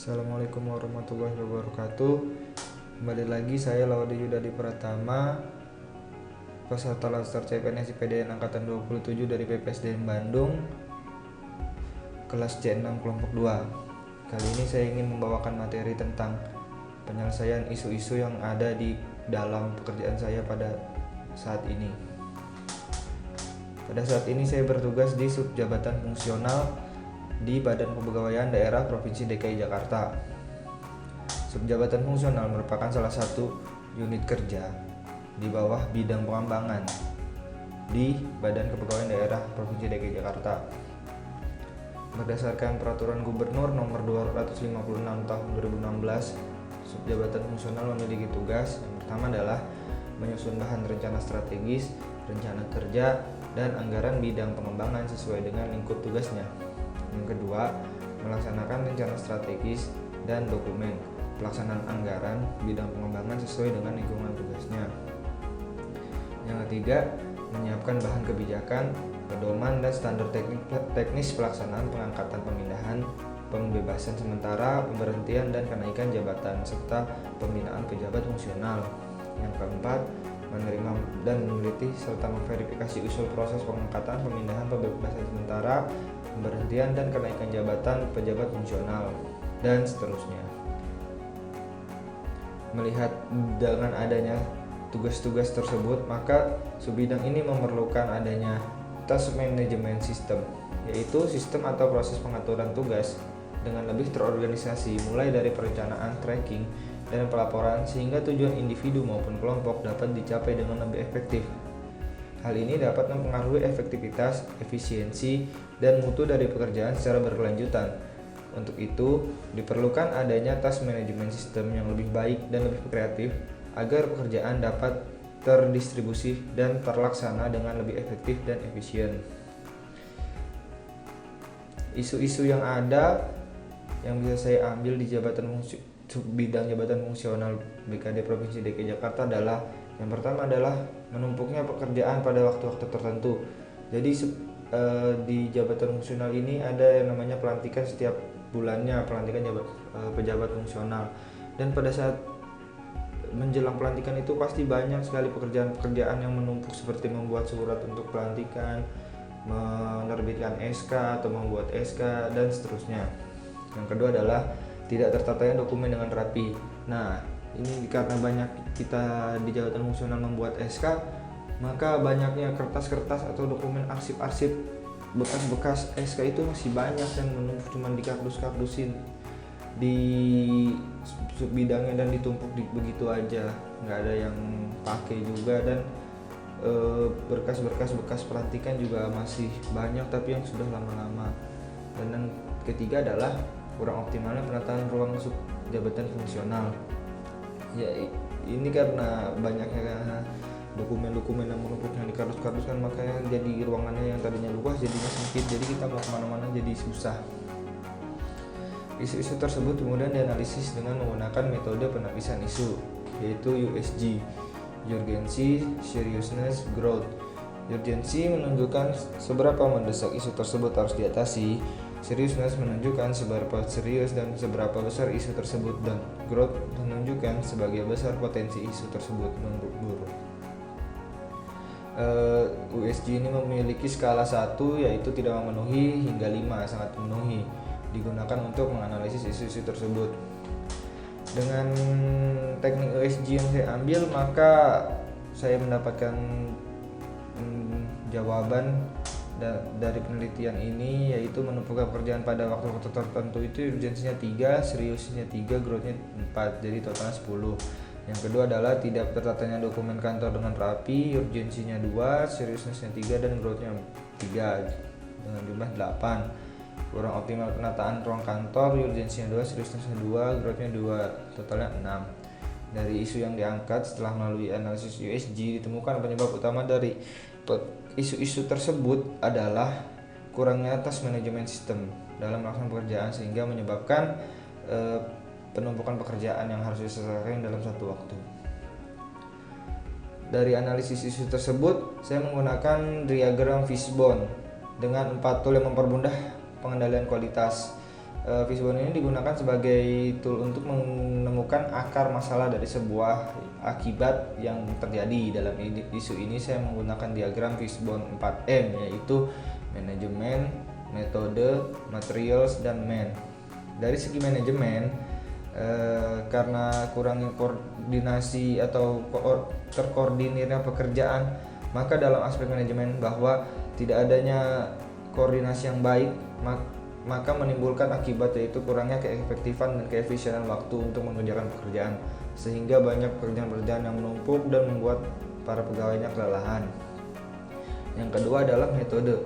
Assalamualaikum warahmatullahi wabarakatuh. Kembali lagi saya Laude Yudadi Pratama, peserta Laster CPNS IPDN Angkatan 27 dari PPSDN Bandung, kelas C6 kelompok 2. Kali ini saya ingin membawakan materi tentang penyelesaian isu-isu yang ada di dalam pekerjaan saya pada saat ini. Pada saat ini saya bertugas di Subjabatan Fungsional di Badan Kepegawaian Daerah Provinsi DKI Jakarta. Subjabatan fungsional merupakan salah satu unit kerja di bawah bidang pengembangan di Badan Kepegawaian Daerah Provinsi DKI Jakarta. Berdasarkan Peraturan Gubernur Nomor 256 Tahun 2016, Subjabatan fungsional memiliki tugas yang pertama adalah menyusun bahan rencana strategis, rencana kerja, dan anggaran bidang pengembangan sesuai dengan lingkup tugasnya. Yang kedua, melaksanakan rencana strategis dan dokumen pelaksanaan anggaran bidang pengembangan sesuai dengan lingkungan tugasnya. Yang ketiga, menyiapkan bahan kebijakan, pedoman dan standar teknis pelaksanaan pengangkatan pemindahan, pembebasan sementara, pemberhentian dan kenaikan jabatan serta pembinaan pejabat fungsional. Yang keempat, menerima dan meneliti serta memverifikasi usul proses pengangkatan, pemindahan, pembebasan sementara, pemberhentian dan kenaikan jabatan pejabat fungsional, dan seterusnya. Melihat dengan adanya tugas-tugas tersebut, maka subbidang ini memerlukan adanya task management system, yaitu sistem atau proses pengaturan tugas dengan lebih terorganisasi, mulai dari perencanaan, tracking, dan pelaporan sehingga tujuan individu maupun kelompok dapat dicapai dengan lebih efektif. Hal ini dapat mempengaruhi efektivitas, efisiensi, dan mutu dari pekerjaan secara berkelanjutan. Untuk itu, diperlukan adanya task management system yang lebih baik dan lebih kreatif agar pekerjaan dapat terdistribusi dan terlaksana dengan lebih efektif dan efisien. Isu-isu yang ada yang bisa saya ambil di bidang jabatan fungsional BKD Provinsi DKI Jakarta adalah yang pertama adalah menumpuknya pekerjaan pada waktu-waktu tertentu. Jadi di jabatan fungsional ini ada yang namanya pelantikan setiap bulannya, pelantikan pejabat fungsional. Dan pada saat menjelang pelantikan itu pasti banyak sekali pekerjaan-pekerjaan yang menumpuk seperti membuat surat untuk pelantikan, menerbitkan SK atau membuat SK dan seterusnya. Yang kedua adalah tidak tertatanya dokumen dengan rapi. Nah, ini karena banyak kita di jabatan fungsional membuat SK, maka banyaknya kertas-kertas atau dokumen arsip-arsip bekas-bekas SK itu masih banyak dan menumpuk cuma di kardus-kardusin di bidangnya dan ditumpuk begitu aja, nggak ada yang pakai juga. Dan berkas-berkas bekas pelantikan juga masih banyak tapi yang sudah lama-lama. Dan yang ketiga adalah kurang optimalnya penataan ruang jabatan fungsional. Ya, ini karena banyaknya dokumen-dokumen yang menumpuknya di kardus-kardus kan, makanya jadi ruangannya yang tadinya luas jadinya sempit, jadi kita mau kemana-mana jadi susah. Isu-isu tersebut kemudian dianalisis dengan menggunakan metode penapisan isu, yaitu USG, Urgency, Seriousness, Growth. Urgency menunjukkan seberapa mendesak isu tersebut harus diatasi, Seriousness menunjukkan seberapa serius dan seberapa besar isu tersebut, dan Growth menunjukkan sebagai besar potensi isu tersebut memburuk. USG ini memiliki skala 1, yaitu tidak memenuhi, hingga 5 sangat memenuhi, digunakan untuk menganalisis isu-isu tersebut. Dengan teknik USG yang saya ambil, maka saya mendapatkan jawaban dari penelitian ini, yaitu menumpukan pekerjaan pada waktu-waktu tertentu itu urgensinya 3, seriusnya 3, growthnya 4, jadi totalnya 10. Yang kedua adalah tidak tertatanya dokumen kantor dengan rapi, urgensinya 2, seriousnessnya 3, dan growthnya 3 dengan jumlah 8. Kurang optimal penataan ruang kantor, urgensinya 2, seriousnessnya 2, growthnya 2, totalnya 6. Dari isu yang diangkat setelah melalui analisis USG, ditemukan penyebab utama dari isu-isu tersebut adalah kurangnya task management system dalam melaksanakan pekerjaan, sehingga menyebabkan penumpukan pekerjaan yang harus diselesaikan dalam satu waktu. Dari analisis isu tersebut, saya menggunakan diagram fishbone dengan 4 tool yang mempermudah pengendalian kualitas. Fishbone ini digunakan sebagai tool untuk menemukan akar masalah dari sebuah akibat yang terjadi. Dalam isu ini saya menggunakan diagram Fishbone 4M, yaitu manajemen, metode, materials, dan man. Dari segi manajemen, karena kurangnya koordinasi atau terkoordinirnya pekerjaan, maka dalam aspek manajemen bahwa tidak adanya koordinasi yang baik maka menimbulkan akibat, yaitu kurangnya keefektifan dan keefisienan waktu untuk mengerjakan pekerjaan, sehingga banyak pekerjaan-pekerjaan yang menumpuk dan membuat para pegawainya kelelahan. Yang kedua adalah metode.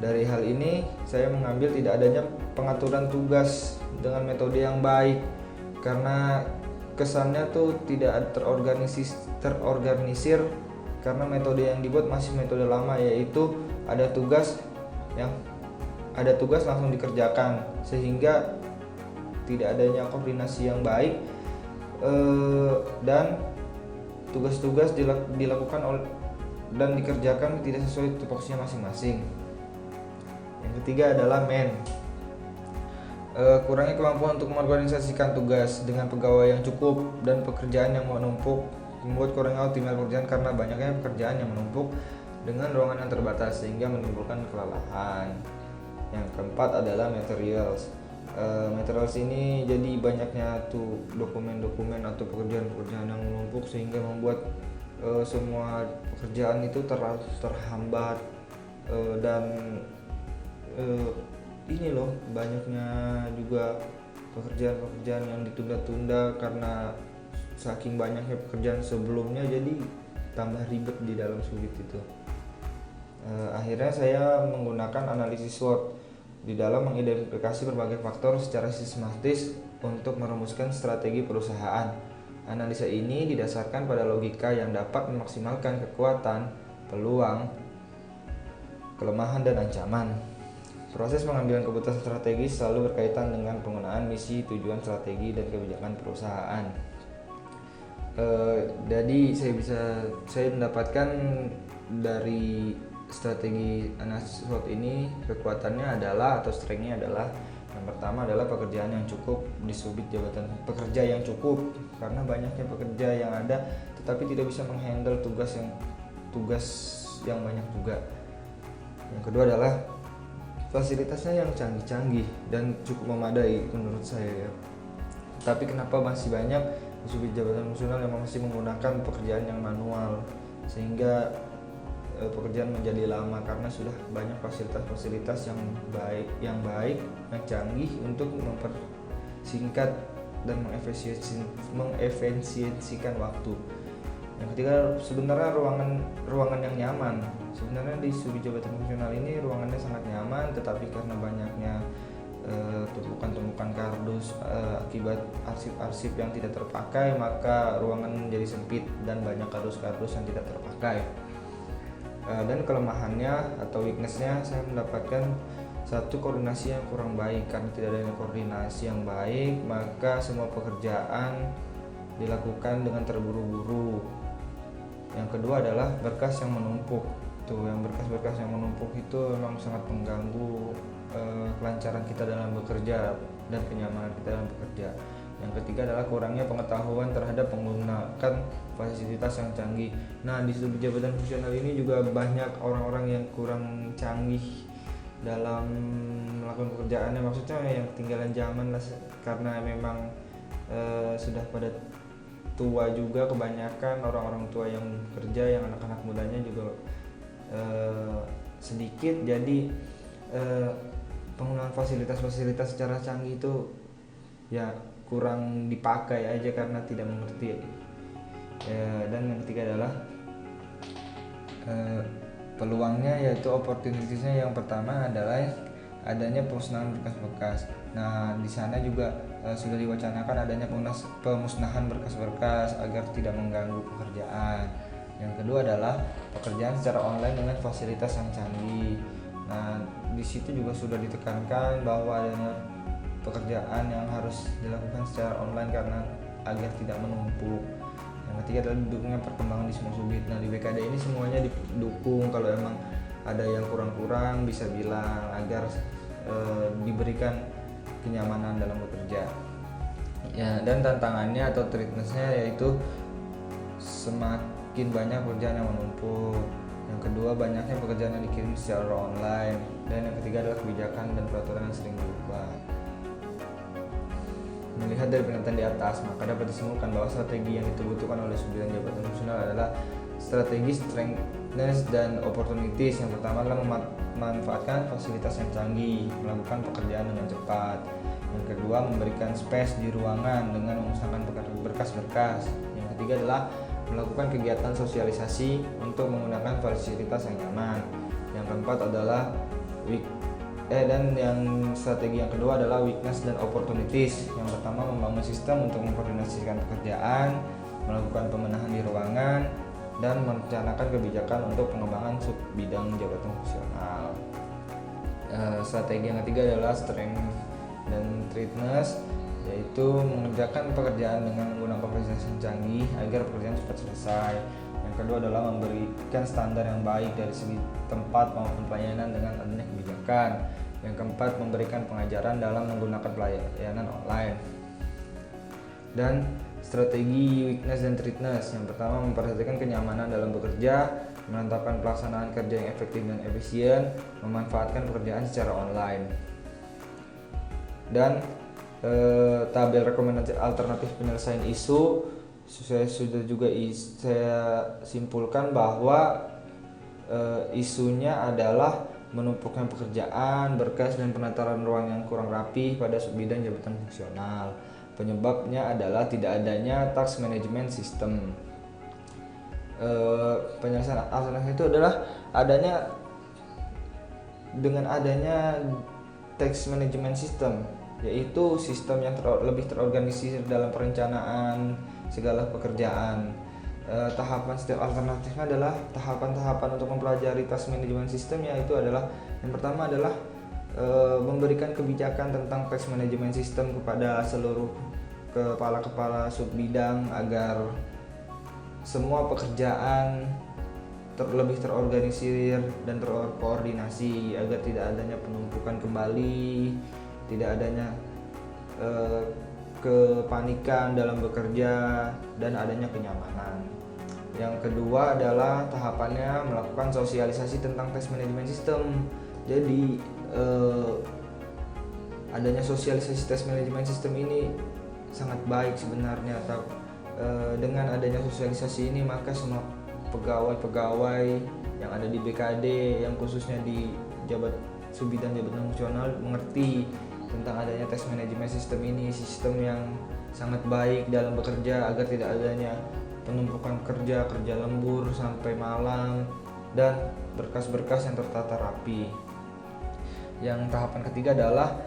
Dari hal ini saya mengambil tidak adanya pengaturan tugas dengan metode yang baik, karena kesannya tuh tidak terorganisir karena metode yang dibuat masih metode lama, yaitu ada tugas langsung dikerjakan, sehingga tidak adanya koordinasi yang baik, dan tugas-tugas dilakukan dan dikerjakan tidak sesuai tupoksinya masing-masing. Yang ketiga adalah kurangnya kemampuan untuk mengorganisasikan tugas dengan pegawai yang cukup dan pekerjaan yang menumpuk, membuat kurangnya optimal pekerjaan karena banyaknya pekerjaan yang menumpuk dengan ruangan yang terbatas, sehingga menimbulkan kelelahan. Yang keempat adalah materials. Materials ini jadi banyaknya tuh dokumen-dokumen atau pekerjaan-pekerjaan yang menumpuk, sehingga membuat semua pekerjaan itu terhambat, dan ini loh, banyaknya juga pekerjaan-pekerjaan yang ditunda-tunda karena saking banyaknya pekerjaan sebelumnya, jadi tambah ribet di dalam sulit itu. Akhirnya saya menggunakan analisis SWOT di dalam mengidentifikasi berbagai faktor secara sistematis untuk merumuskan strategi perusahaan. Analisa ini didasarkan pada logika yang dapat memaksimalkan kekuatan, peluang, kelemahan, dan ancaman. Proses pengambilan keputusan strategis selalu berkaitan dengan penggunaan misi, tujuan, strategi, dan kebijakan perusahaan. Jadi saya mendapatkan dari strategi analisis SWOT ini, kekuatannya adalah atau strength-nya adalah, yang pertama adalah pekerjaan yang cukup, disubit jabatan pekerja yang cukup, karena banyaknya pekerja yang ada tetapi tidak bisa menghandle tugas yang banyak juga. Yang kedua adalah fasilitasnya yang canggih-canggih dan cukup memadai menurut saya ya. Tapi kenapa masih banyak disubit jabatan fungsional yang masih menggunakan pekerjaan yang manual, sehingga pekerjaan menjadi lama karena sudah banyak fasilitas-fasilitas yang baik, yang canggih untuk mempersingkat dan mengefisiensikan waktu. Yang ketiga, sebenarnya ruangan yang nyaman. Sebenarnya di subit jabatan fungsional ini ruangannya sangat nyaman, tetapi karena banyaknya tumpukan-tumpukan kardus akibat arsip-arsip yang tidak terpakai, maka ruangan menjadi sempit dan banyak kardus-kardus yang tidak terpakai. Dan kelemahannya atau weaknessnya, saya mendapatkan satu, koordinasi yang kurang baik. Karena tidak adanya koordinasi yang baik, maka semua pekerjaan dilakukan dengan terburu-buru. Yang kedua adalah berkas yang menumpuk. Yang berkas-berkas yang menumpuk itu memang sangat mengganggu kelancaran kita dalam bekerja dan kenyamanan kita dalam bekerja. Yang ketiga adalah kurangnya pengetahuan terhadap menggunakan fasilitas yang canggih. Nah, di subit jabatan fungsional ini juga banyak orang-orang yang kurang canggih dalam melakukan pekerjaannya, maksudnya yang ketinggalan zaman lah, karena memang sudah pada tua juga kebanyakan orang-orang tua yang kerja, yang anak-anak mudanya juga sedikit, jadi penggunaan fasilitas-fasilitas secara canggih itu ya kurang dipakai aja karena tidak mengerti. Dan yang ketiga adalah peluangnya, yaitu opportunitiesnya. Yang pertama adalah adanya pemusnahan berkas-berkas. Nah, di sana juga sudah diwacanakan adanya pemusnahan berkas-berkas agar tidak mengganggu pekerjaan. Yang kedua adalah pekerjaan secara online dengan fasilitas yang canggih. Nah, di situ juga sudah ditekankan bahwa adanya pekerjaan yang harus dilakukan secara online karena agar tidak menumpuk. Yang ketiga adalah didukungnya perkembangan di semua subit. Nah, di BKD ini semuanya didukung. Kalau emang ada yang kurang-kurang bisa bilang agar diberikan kenyamanan dalam bekerja. Ya, dan tantangannya atau trickiness-nya yaitu semakin banyak pekerjaan yang menumpuk. Yang kedua, banyaknya pekerjaan yang dikirim secara online. Dan yang ketiga adalah kebijakan dan peraturan yang sering berubah. Melihat dari pernyataan di atas, maka dapat disimpulkan bahwa strategi yang dibutuhkan oleh bidang jabatan fungsional adalah strategi strengths dan opportunities. Yang pertama adalah memanfaatkan fasilitas yang canggih, melakukan pekerjaan dengan cepat. Yang kedua, memberikan space di ruangan dengan memusnahkan berkas-berkas. Yang ketiga adalah melakukan kegiatan sosialisasi untuk menggunakan fasilitas yang nyaman. Yang keempat adalah dan yang strategi yang kedua adalah weakness dan opportunities. Yang pertama, membangun sistem untuk mengkoordinasikan pekerjaan, melakukan pemenahan di ruangan, dan merencanakan kebijakan untuk pengembangan sub bidang jabatan fungsional. Strategi yang ketiga adalah strength dan trickiness, yaitu mengerjakan pekerjaan dengan menggunakan fasilitas yang canggih agar pekerjaan cepat selesai. Yang kedua adalah memberikan standar yang baik dari segi tempat maupun pelayanan dengan adanya kebijakan. Yang keempat, memberikan pengajaran dalam menggunakan pelayanan online. Dan strategi weakness dan trickiness. Yang pertama, memperhatikan kenyamanan dalam bekerja, menetapkan pelaksanaan kerja yang efektif dan efisien, memanfaatkan pekerjaan secara online. Dan tabel rekomendasi alternatif penyelesaian isu, saya sudah juga saya simpulkan bahwa isunya adalah menumpuknya pekerjaan, berkas, dan penataran ruang yang kurang rapi pada bidang jabatan fungsional. Penyebabnya adalah tidak adanya task management system. Penyelesaian alternatif itu adalah dengan adanya task management system, yaitu sistem yang lebih terorganisir dalam perencanaan segala pekerjaan. Tahapan setiap alternatifnya adalah tahapan-tahapan untuk mempelajari task management system, yaitu adalah yang pertama adalah memberikan kebijakan tentang task management system kepada seluruh kepala-kepala sub bidang agar semua pekerjaan lebih terorganisir dan terkoordinasi agar tidak adanya penumpukan kembali, tidak adanya kepanikan dalam bekerja, dan adanya kenyamanan. Yang kedua adalah tahapannya melakukan sosialisasi tentang task management system. Jadi adanya sosialisasi task management system ini sangat baik sebenarnya. Dengan adanya sosialisasi ini, maka semua pegawai-pegawai yang ada di BKD yang khususnya di subbidang jabatan fungsional mengerti tentang adanya task management system ini, sistem yang sangat baik dalam bekerja agar tidak adanya penumpukan kerja lembur sampai malam, dan berkas-berkas yang tertata rapi. Yang tahapan ketiga adalah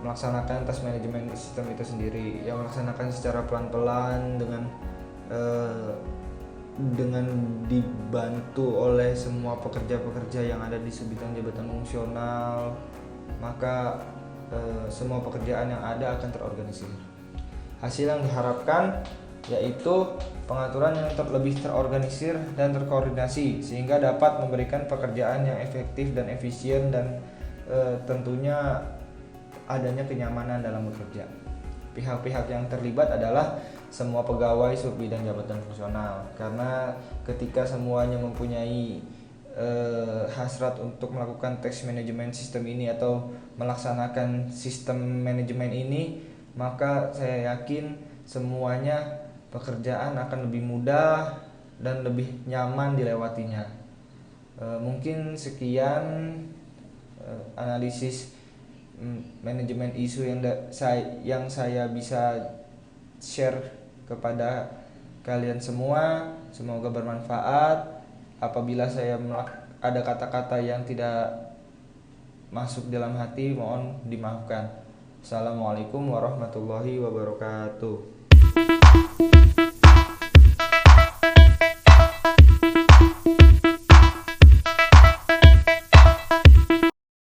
melaksanakan task management system itu sendiri, yang melaksanakan secara pelan-pelan dengan dibantu oleh semua pekerja-pekerja yang ada di subbidang jabatan fungsional, maka semua pekerjaan yang ada akan terorganisir. Hasil yang diharapkan yaitu pengaturan yang lebih terorganisir dan terkoordinasi sehingga dapat memberikan pekerjaan yang efektif dan efisien, dan tentunya adanya kenyamanan dalam bekerja. Pihak-pihak yang terlibat adalah semua pegawai subbidang jabatan fungsional, karena ketika semuanya mempunyai hasrat untuk melakukan task management system ini atau melaksanakan sistem manajemen ini, maka saya yakin semuanya pekerjaan akan lebih mudah dan lebih nyaman dilewatinya. Mungkin sekian analisis manajemen isu yang saya bisa share kepada kalian semua. Semoga bermanfaat. Apabila saya ada kata-kata yang tidak masuk dalam hati, mohon dimaafkan. Assalamualaikum warahmatullahi wabarakatuh.